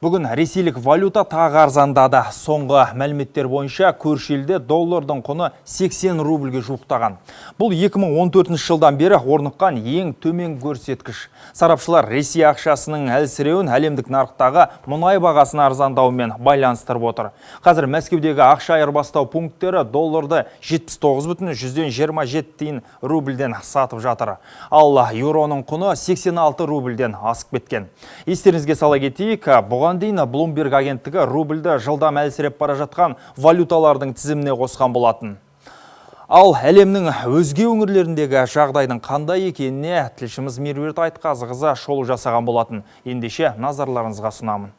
Бүгін ресейлік валюта тағы арзандады. Соңғы мәліметтер бойынша көрші елде доллардың құны 80 рубльге жуықтаған. Бұл 2014 жылдан бері орныққан ең төмен көрсеткіш. Сарапшылар Ресей ақшасының әлсіреуін әлемдік нарықтағы мұнай бағасының арзандауымен байланыстырып отыр. Қазір Мәскеудегі ақша айырбастау пункттері долларды 79,27 рубльден сатып жатыр. Ал еуроның құны 86 рубльден асып кеткен. Естеріңізге сала кетейік, бұған дейін Bloomberg агенттігі рубльді жылдам әлсіреп бара жатқан валюталардың тізіміне қосқан болатын. Ал әлемнің өзге өңірлеріндегі жағдайдың қандай екеніне тілшіміз Меруерт Айтқазықызы шолу жасаған болатын. Ендеше назарларыңызға ұсынамын.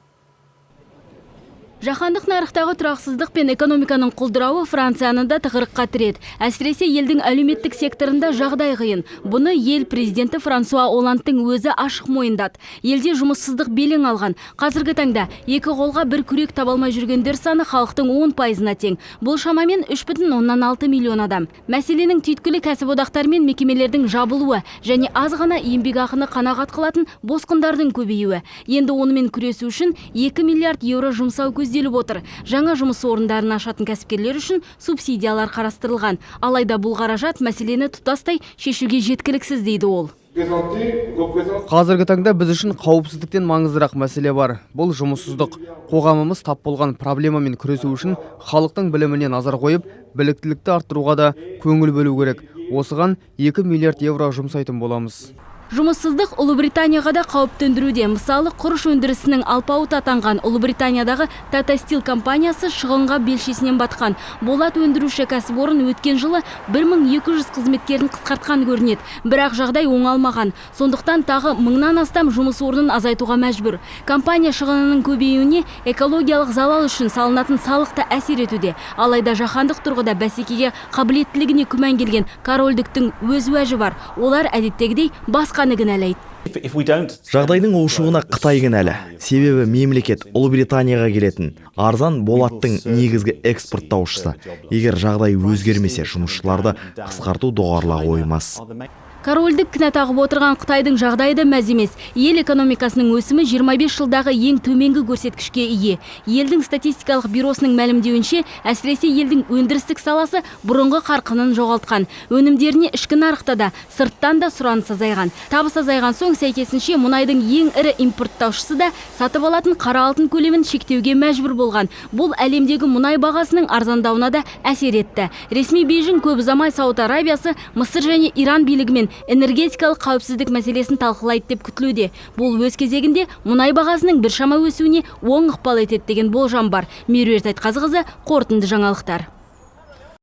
Жаһандық нарықтағы тұрақсыздық пен экономиканың құлдырауы Францияны да тығырыққа тіреді. Әсіресе елдің әлеуметтік секторында жағдай қиын. Бұны ел президенті Франсуа Олландтың өзі ашық мойындады. Елде жұмыссыздық белең алған. Қазіргі таңда екі қолға бір күрек таба алмай жүргендер саны халықтың 10%-на тең. Бұл шамамен 3,6 миллион адам. Мәселенің түйткілі кәсіподақтар мен мекемелердің жабылуы және аз ғана еңбекақыны қанағат қылатын босқындардың көбеюі. Енді онымен күресу үшін 2 миллиард еуро жұмсау көзделіп отыр. Жаңа жұмыс орындарын ашатын кәсіпкерлер үшін субсидиялар қарастырылған. Алайда бұл қаражат мәселені тұтастай шешуге жеткіліксіз дейді ол. Қазіргі таңда біз үшін қауіпсіздіктен маңыздырақ мәселе бар. Бұл жұмыссыздық. Қоғамымыз тап болған проблемамен күресу үшін халықтың біліміне назар қойып, біліктілікті арттыруға да көңіл бөлу керек. Осыған 2 миллиард евро жұмсайтын боламыз. Жұмыссыздық Ұлыбританияға да қауіп төндіруде. Мысалы, құрыш өндірісінің алпауыт атанған Ұлыбританиядағы Tata Steel компаниясы шығынға белшесінен батқан. Болат өндіруші кәсіпорын өткен жылы 1200 қызметкерін қысқартқан көрінеді. Бірақ жағдай оңалмаған. Сондықтан тағы 1000-нан астам жұмыс орнын азайтуға мәжбүр. Компания шығынының көбеюіне экологиялық залал үшін салынатын салықты әсер етуде. Алайда жаһандық тұрғыда бәсекеге қабілеттілігіне күмән келген корольдіктің өз уәжі бар. Олар әдеттегідей басқа Жағдайдың ушығына Қытай кінәлі. Себебі мемлекет Ұлыбританияға келетін арзан болаттың негізгі экспорттаушысы. Егер жағдай өзгермесе, жұмысшыларды қысқарту доғарыла қоймас. Корольдік кінә тағып отырған Қытайдың жағдайы мәз емес. Ел экономикасының өсімі 25 жылдағы ең төменгі көрсеткішке ие. Елдің статистикалық бюросының мәлімдеуінше, әсіресе елдің өндірістік саласы бұрынғы қарқынын жоғалтқан. Өнімдеріне ішкі нарықта да, сырттан да сұраныс азайған. Табыс азайған соң сәйкесінше мұнайдың ең ірі импорттаушысы да сатып алатын қара алтын көлемін шектеуге мәжбүр болған. Бұл әлемдегі мұнай бағасының арзандауына да әсер етті. Ресми Бейжің көп ұзамай Сауд Арабиясы, Мысыр және Иран билігімен энергетикалық қауіпсіздік мәселесін талқылайды деп күтілуде. Бұл өз кезегінде мұнай бағасының біршама өсуіне оң ықпал етеді деген болжам бар. Меруерт Айтқазықызы, қорытынды жаңалықтар.